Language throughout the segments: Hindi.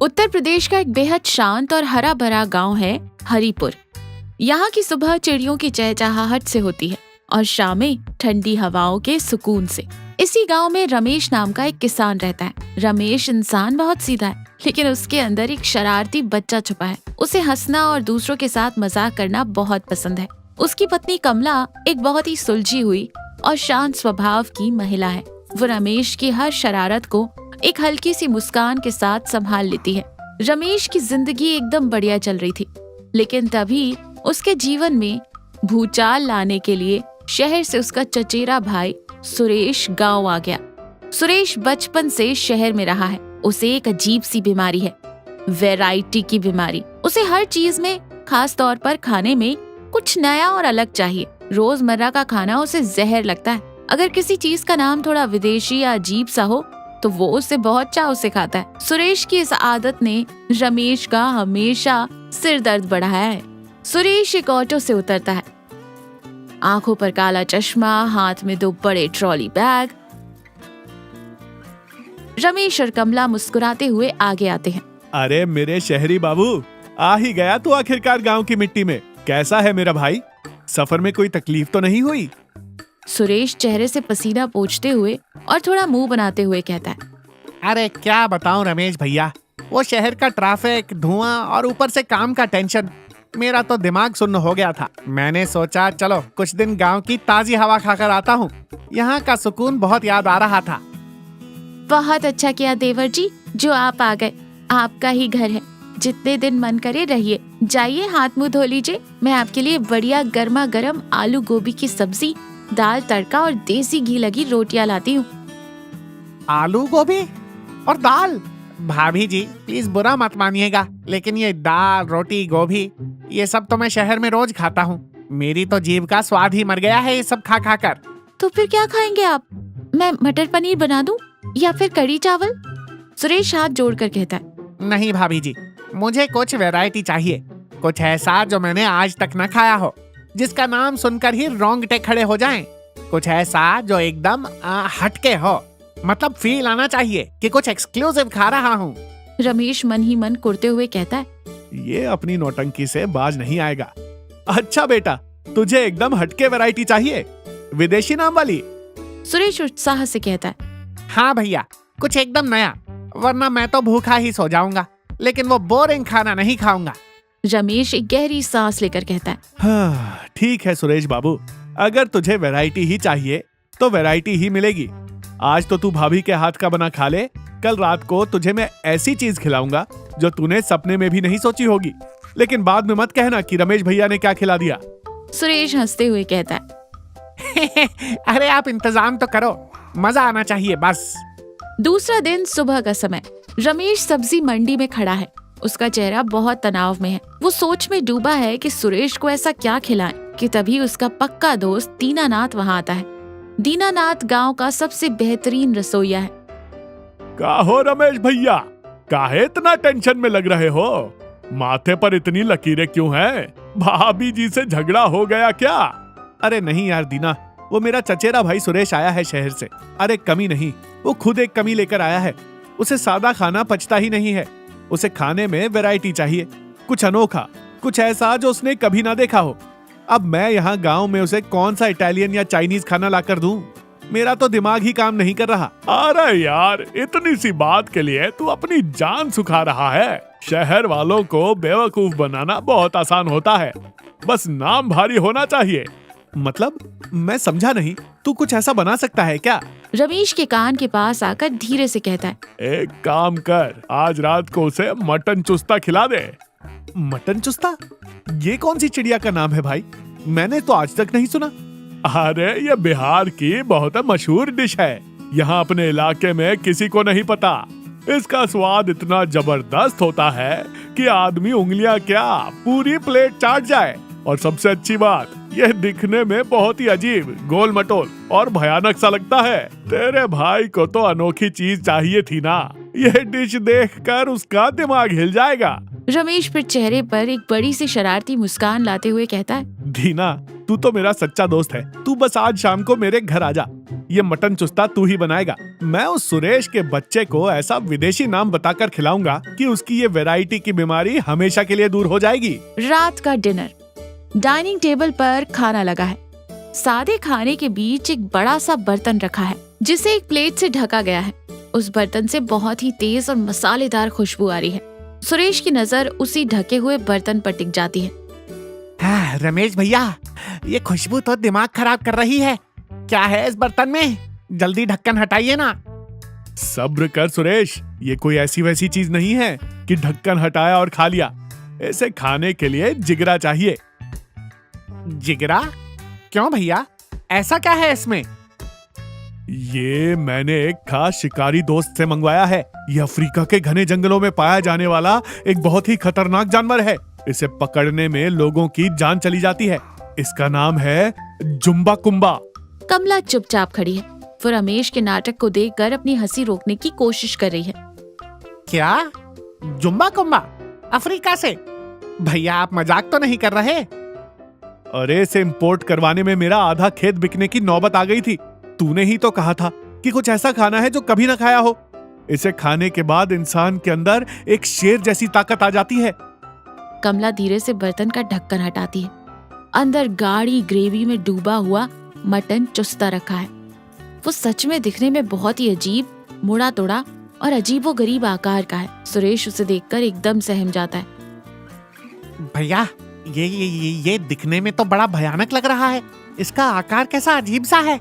उत्तर प्रदेश का एक बेहद शांत और हरा भरा गांव है हरिपुर। यहाँ की सुबह चिड़ियों की चहचहाहट से होती है और शामें ठंडी हवाओं के सुकून से। इसी गांव में रमेश नाम का एक किसान रहता है। रमेश इंसान बहुत सीधा है, लेकिन उसके अंदर एक शरारती बच्चा छुपा है। उसे हंसना और दूसरों के साथ मजाक करना बहुत पसंद है। उसकी पत्नी कमला एक बहुत ही सुलझी हुई और शांत स्वभाव की महिला है। वो रमेश की हर शरारत को एक हल्की सी मुस्कान के साथ संभाल लेती है। रमेश की जिंदगी एकदम बढ़िया चल रही थी, लेकिन तभी उसके जीवन में भूचाल लाने के लिए शहर से उसका चचेरा भाई सुरेश गांव आ गया। सुरेश बचपन से शहर में रहा है। उसे एक अजीब सी बीमारी है, वैरायटी की बीमारी। उसे हर चीज में, खास तौर पर खाने में कुछ नया और अलग चाहिए। रोजमर्रा का खाना उसे जहर लगता है। अगर किसी चीज का नाम थोड़ा विदेशी या अजीब सा हो तो वो उसे बहुत चाव से खाता है। सुरेश की इस आदत ने रमेश का हमेशा सिर दर्द बढ़ाया है। सुरेश एक ऑटो से उतरता है, आंखों पर काला चश्मा, हाथ में 2 बड़े ट्रॉली बैग। रमेश और कमला मुस्कुराते हुए आगे आते हैं। अरे मेरे शहरी बाबू, आ ही गया तू आखिरकार गांव की मिट्टी में। कैसा है मेरा भाई? सफर में कोई तकलीफ तो नहीं हुई? सुरेश चेहरे से पसीना पोंछते हुए और थोड़ा मुंह बनाते हुए कहता है। अरे क्या बताऊं रमेश भैया, वो शहर का ट्रैफिक, धुआं और ऊपर से काम का टेंशन, मेरा तो दिमाग सुन्न हो गया था। मैंने सोचा चलो कुछ दिन गांव की ताजी हवा खाकर आता हूँ। यहाँ का सुकून बहुत याद आ रहा था। बहुत अच्छा किया देवर जी जो आप आ गए। आपका ही घर है, जितने दिन मन करे रहिए। जाइए हाथ मुंह धो लीजिए। मैं आपके लिए बढ़िया गर्मा गर्म आलू गोभी की सब्जी, दाल तड़का और देसी घी लगी रोटियां लाती हूँ। आलू गोभी और दाल? भाभी जी प्लीज बुरा मत मानिएगा, लेकिन ये दाल, रोटी, गोभी ये सब तो मैं शहर में रोज खाता हूँ। मेरी तो जीभ का स्वाद ही मर गया है ये सब खा खा कर। तो फिर क्या खाएंगे आप? मैं मटर पनीर बना दूं या फिर कढ़ी चावल? सुरेश हाथ जोड़कर कहता है। नहीं भाभी जी, मुझे कुछ वैरायटी चाहिए। कुछ ऐसा जो मैंने आज तक न खाया हो, जिसका नाम सुनकर ही रोंगटे खड़े हो जाएं। कुछ ऐसा जो एकदम हटके हो, मतलब फील आना चाहिए कि कुछ एक्सक्लूसिव खा रहा हूँ। रमेश मन ही मन कुड़ते हुए कहता है। ये अपनी नौटंकी से बाज नहीं आएगा। अच्छा बेटा, तुझे एकदम हटके वैरायटी चाहिए, विदेशी नाम वाली? सुरेश उत्साह से कहता है। हाँ भैया, कुछ एकदम नया, वरना मैं तो भूखा ही सो जाऊंगा, लेकिन वो बोरिंग खाना नहीं खाऊंगा। रमेश एक गहरी सांस लेकर कहता है। हाँ, ठीक है सुरेश बाबू, अगर तुझे वैरायटी ही चाहिए तो वैरायटी ही मिलेगी। आज तो तू भाभी के हाथ का बना खा ले, कल रात को तुझे मैं ऐसी चीज खिलाऊंगा जो तूने सपने में भी नहीं सोची होगी। लेकिन बाद में मत कहना कि रमेश भैया ने क्या खिला दिया। सुरेश हंसते हुए कहता है। अरे आप इंतजाम तो करो, मजा आना चाहिए बस। दूसरा दिन सुबह का समय। रमेश सब्जी मंडी में खड़ा है। उसका चेहरा बहुत तनाव में है। वो सोच में डूबा है कि सुरेश को ऐसा क्या खिलाएं कि तभी उसका पक्का दोस्त दीनानाथ वहाँ आता है। दीनानाथ गांव का सबसे बेहतरीन रसोइया है। का हो रमेश भैया, काहे इतना टेंशन में लग रहे हो? माथे पर इतनी लकीरें क्यों हैं? भाभी जी से झगड़ा हो गया क्या? अरे नहीं यार दीना, वो मेरा चचेरा भाई सुरेश आया है शहर से। अरे कमी नहीं, वो खुद एक कमी लेकर आया है। उसे सादा खाना पचता ही नहीं है। उसे खाने में वैरायटी चाहिए, कुछ अनोखा, कुछ ऐसा जो उसने कभी ना देखा हो। अब मैं यहाँ गांव में उसे कौन सा इटालियन या चाइनीज खाना लाकर दूं? मेरा तो दिमाग ही काम नहीं कर रहा। अरे यार, इतनी सी बात के लिए तू अपनी जान सुखा रहा है। शहर वालों को बेवकूफ बनाना बहुत आसान होता है, बस नाम भारी होना चाहिए। मतलब मैं समझा नहीं, तू कुछ ऐसा बना सकता है क्या? रमेश के कान के पास आकर धीरे से कहता है। एक काम कर, आज रात को उसे मटन चुस्ता खिला दे। मटन चुस्ता? ये कौन सी चिड़िया का नाम है भाई? मैंने तो आज तक नहीं सुना। अरे ये बिहार की बहुत मशहूर डिश है। यहाँ अपने इलाके में किसी को नहीं पता। इसका स्वाद इतना जबरदस्त होता है कि आदमी उंगलियां क्या पूरी प्लेट चाट जाए। और सबसे अच्छी बात, यह दिखने में बहुत ही अजीब, गोल मटोल और भयानक सा लगता है। तेरे भाई को तो अनोखी चीज चाहिए थी ना। यह डिश देखकर उसका दिमाग हिल जाएगा। रमेश फिर चेहरे पर एक बड़ी सी शरारती मुस्कान लाते हुए कहता है। दीना, तू तो मेरा सच्चा दोस्त है। तू बस आज शाम को मेरे घर आ जा। ये मटन चुस्ता तू ही बनाएगा। मैं उस सुरेश के बच्चे को ऐसा विदेशी नाम बताकर खिलाऊंगा कि उसकी ये वैरायटी की बीमारी हमेशा के लिए दूर हो जाएगी। रात का डिनर। डाइनिंग टेबल पर खाना लगा है। सादे खाने के बीच एक बड़ा सा बर्तन रखा है जिसे एक प्लेट से ढका गया है। उस बर्तन से बहुत ही तेज और मसालेदार खुशबू आ रही है। सुरेश की नजर उसी ढके हुए बर्तन पर टिक जाती है। हाँ, रमेश भैया, ये खुशबू तो दिमाग खराब कर रही है। क्या है इस बर्तन में? जल्दी ढक्कन हटाइए ना। सब्र कर सुरेश, ये कोई ऐसी वैसी चीज नहीं है कि ढक्कन हटाया और खा लिया। इसे खाने के लिए जिगरा चाहिए। जिगरा? क्यों भैया, ऐसा क्या है इसमें? ये मैंने एक खास शिकारी दोस्त से मंगवाया है। ये अफ्रीका के घने जंगलों में पाया जाने वाला एक बहुत ही खतरनाक जानवर है। इसे पकड़ने में लोगों की जान चली जाती है। इसका नाम है जुम्बा कुम्बा। कमला चुपचाप खड़ी है। वो रमेश के नाटक को देखकर अपनी हंसी रोकने की कोशिश कर रही है। क्या? जुम्बा कुम्बा? अफ्रीका से? भैया, आप मजाक तो नहीं कर रहे? अरे, इसे इंपोर्ट करवाने में मेरा आधा खेत बिकने की नौबत आ गई थी। तूने ही तो कहा था कि कुछ ऐसा खाना है जो कभी ना खाया हो। इसे खाने के बाद इंसान के अंदर एक शेर जैसी ताकत आ जाती है। कमला धीरे से बर्तन का ढक्कन हटाती है। अंदर गाढ़ी ग्रेवी में डूबा हुआ मटन चुस्ता रखा है। वो सच में दिखने में बहुत ही अजीब, मुड़ा तोड़ा और अजीबोगरीब आकार का है। सुरेश उसे देखकर एकदम सहम जाता है। भैया, ये दिखने में तो बड़ा भयानक लग रहा है। इसका आकार कैसा अजीब सा है।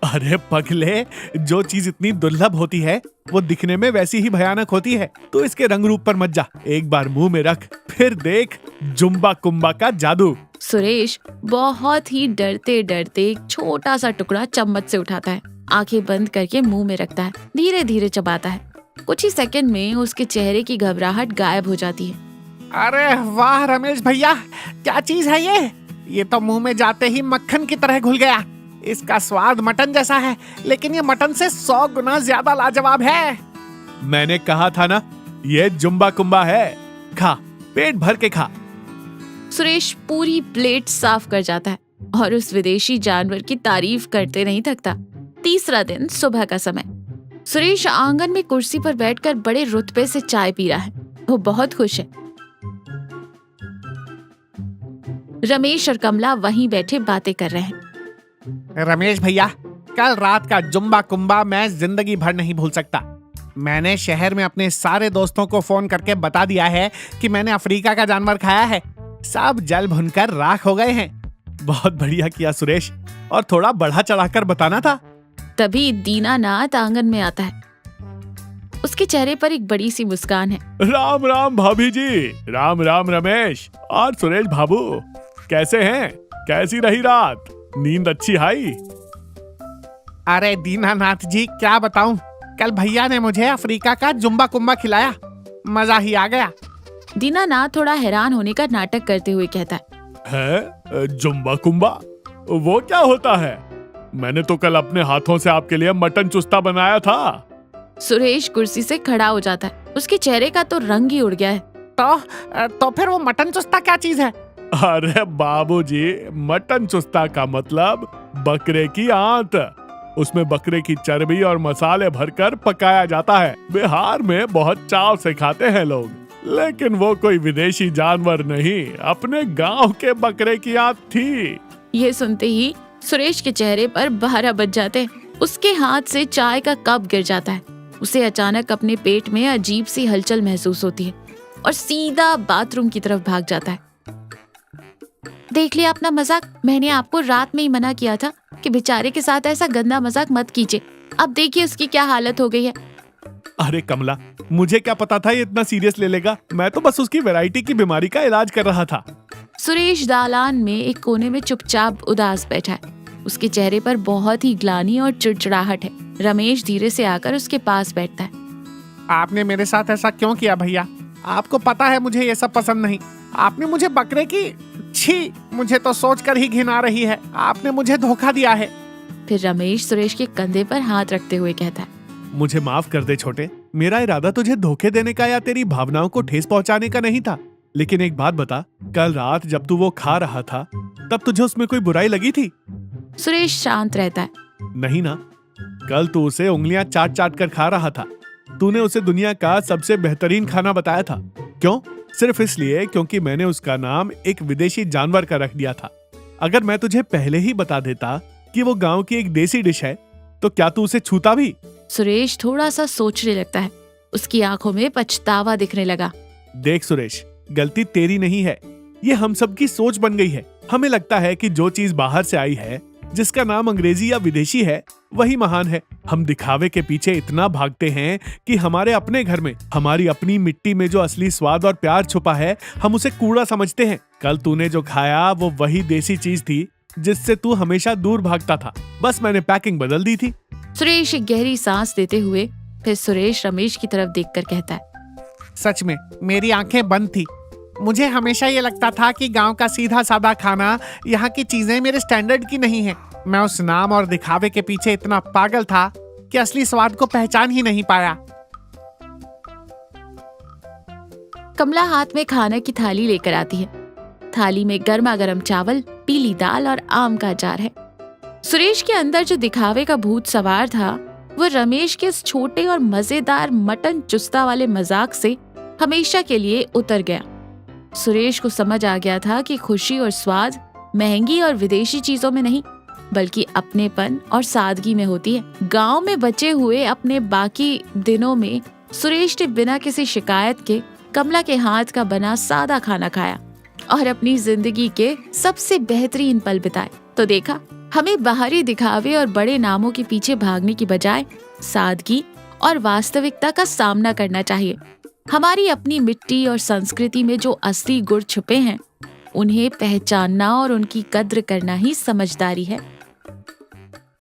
अरे पगले, जो चीज इतनी दुर्लभ होती है वो दिखने में वैसी ही भयानक होती है। तो इसके रंग रूप पर मत जा, एक बार मुंह में रख, फिर देख जुम्बा कुम्बा का जादू। सुरेश बहुत ही डरते डरते एक छोटा सा टुकड़ा चम्मच से उठाता है, आंखें बंद करके मुंह में रखता है, धीरे धीरे चबाता है। कुछ ही सेकंड में उसके चेहरे की घबराहट गायब हो जाती है। अरे वाह रमेश भैया, क्या चीज है ये? ये तो मुंह में जाते ही मक्खन की तरह घुल गया। इसका स्वाद मटन जैसा है, लेकिन ये मटन से 100 गुना ज्यादा लाजवाब है। मैंने कहा था ना, ये जुम्बा कुम्बा है। खा, पेट भर के खा। सुरेश पूरी प्लेट साफ कर जाता है और उस विदेशी जानवर की तारीफ करते नहीं थकता। तीसरा दिन, सुबह का समय। सुरेश आंगन में कुर्सी पर बैठकर बड़े रुतबे से चाय पी रहा है। वो बहुत खुश है। रमेश और कमला वहीं बैठे बातें कर रहे हैं। रमेश भैया, कल रात का जुम्बा कुम्बा मैं जिंदगी भर नहीं भूल सकता। मैंने शहर में अपने सारे दोस्तों को फोन करके बता दिया है कि मैंने अफ्रीका का जानवर खाया है। सब जल भुनकर राख हो गए हैं। बहुत बढ़िया किया सुरेश, और थोड़ा बढ़ा चढ़ाकर बताना था। तभी दीनानाथ आंगन में आता है। उसके चेहरे पर एक बड़ी सी मुस्कान है। राम राम भाभी जी। राम राम रमेश और सुरेश बाबू, कैसे हैं? कैसी रही रात? नींद अच्छी आई? अरे दीनानाथ जी, क्या बताऊं, कल भैया ने मुझे अफ्रीका का जुम्बा कुम्बा खिलाया। मजा ही आ गया। दीनानाथ थोड़ा हैरान होने का नाटक करते हुए कहता है जुम्बा कुम्बा? वो क्या होता है? मैंने तो कल अपने हाथों से आपके लिए मटन चुस्ता बनाया था। सुरेश कुर्सी से खड़ा हो जाता है। उसके चेहरे का तो रंग ही उड़ गया है। तो फिर वो मटन चुस्ता क्या चीज है? अरे बाबूजी, मटन चुस्ता का मतलब बकरे की आंत। उसमें बकरे की चर्बी और मसाले भरकर पकाया जाता है। बिहार में बहुत चाव से खाते हैं लोग, लेकिन वो कोई विदेशी जानवर नहीं, अपने गांव के बकरे की आंत थी। ये सुनते ही सुरेश के चेहरे पर 12 बज जाते। उसके हाथ से चाय का कप गिर जाता है। उसे अचानक अपने पेट में अजीब सी हलचल महसूस होती है और सीधा बाथरूम की तरफ भाग जाता है। देख लिया अपना मजाक? मैंने आपको रात में ही मना किया था कि बेचारे के साथ ऐसा गंदा मजाक मत कीजिए। अब देखिए उसकी क्या हालत हो गई है। अरे कमला, मुझे क्या पता था ये इतना सीरियस ले लेगा। मैं तो बस उसकी वैरायटी की बीमारी का इलाज कर रहा था। सुरेश दालान में एक कोने में चुपचाप उदास बैठा है। उसके चेहरे पर बहुत ही ग्लानि और चिड़चिड़ाहट है। रमेश धीरे से आकर उसके पास बैठता है। आपने मेरे साथ ऐसा क्यों किया भैया? आपको पता है मुझे ये सब पसंद नहीं। आपने मुझे बकरे की, छी, मुझे तो सोचकर ही घिन आ रही है। आपने मुझे धोखा दिया है। फिर रमेश सुरेश के कंधे पर हाथ रखते हुए कहता है, मुझे माफ कर दे छोटे। मेरा इरादा तुझे धोखे देने का या तेरी भावनाओं को ठेस पहुंचाने का नहीं था। लेकिन एक बात बता, कल रात जब तू वो खा रहा था तब तुझे उसमें कोई बुराई लगी थी? सुरेश शांत रहता है। नहीं ना, कल तू उसे उंगलियां चाट चाट कर खा रहा था। तूने उसे दुनिया का सबसे बेहतरीन खाना बताया था। क्यों? सिर्फ इसलिए क्योंकि मैंने उसका नाम एक विदेशी जानवर का रख दिया था। अगर मैं तुझे पहले ही बता देता कि वो गांव की एक देसी डिश है तो क्या तू उसे छूता भी? सुरेश थोड़ा सा सोचने लगता है। उसकी आंखों में पछतावा दिखने लगा। देख सुरेश, गलती तेरी नहीं है, ये हम सब की सोच बन गई है। हमें लगता है कि जो चीज बाहर से आई है, जिसका नाम अंग्रेजी या विदेशी है, वही महान है। हम दिखावे के पीछे इतना भागते हैं कि हमारे अपने घर में, हमारी अपनी मिट्टी में जो असली स्वाद और प्यार छुपा है, हम उसे कूड़ा समझते हैं। कल तूने जो खाया वो वही देसी चीज थी जिससे तू हमेशा दूर भागता था। बस मैंने पैकिंग बदल दी थी। सुरेश एक गहरी सांस लेते हुए फिर सुरेश रमेश की तरफ देखकर कहता है, सच में मेरी आंखें बंद थी। मुझे हमेशा ये लगता था कि गांव का सीधा साधा खाना, यहाँ की चीजें मेरे स्टैंडर्ड की नहीं है। मैं उस नाम और दिखावे के पीछे इतना पागल था कि असली स्वाद को पहचान ही नहीं पाया। कमला हाथ में खाने की थाली लेकर आती है। थाली में गर्मा गर्म चावल, पीली दाल और आम का अचार है। सुरेश के अंदर जो दिखावे का भूत सवार था वो रमेश के इस छोटे और मजेदार मटन चुस्ता वाले मजाक से हमेशा के लिए उतर गया। सुरेश को समझ आ गया था कि खुशी और स्वाद महंगी और विदेशी चीजों में नहीं, बल्कि अपनेपन और सादगी में होती है। गांव में बचे हुए अपने बाकी दिनों में सुरेश ने बिना किसी शिकायत के कमला के हाथ का बना सादा खाना खाया और अपनी जिंदगी के सबसे बेहतरीन पल बिताए। तो देखा, हमें बाहरी दिखावे और बड़े नामों के पीछे भागने की बजाय सादगी और वास्तविकता का सामना करना चाहिए। हमारी अपनी मिट्टी और संस्कृति में जो असली गुण छुपे हैं, उन्हें पहचानना और उनकी कद्र करना ही समझदारी है।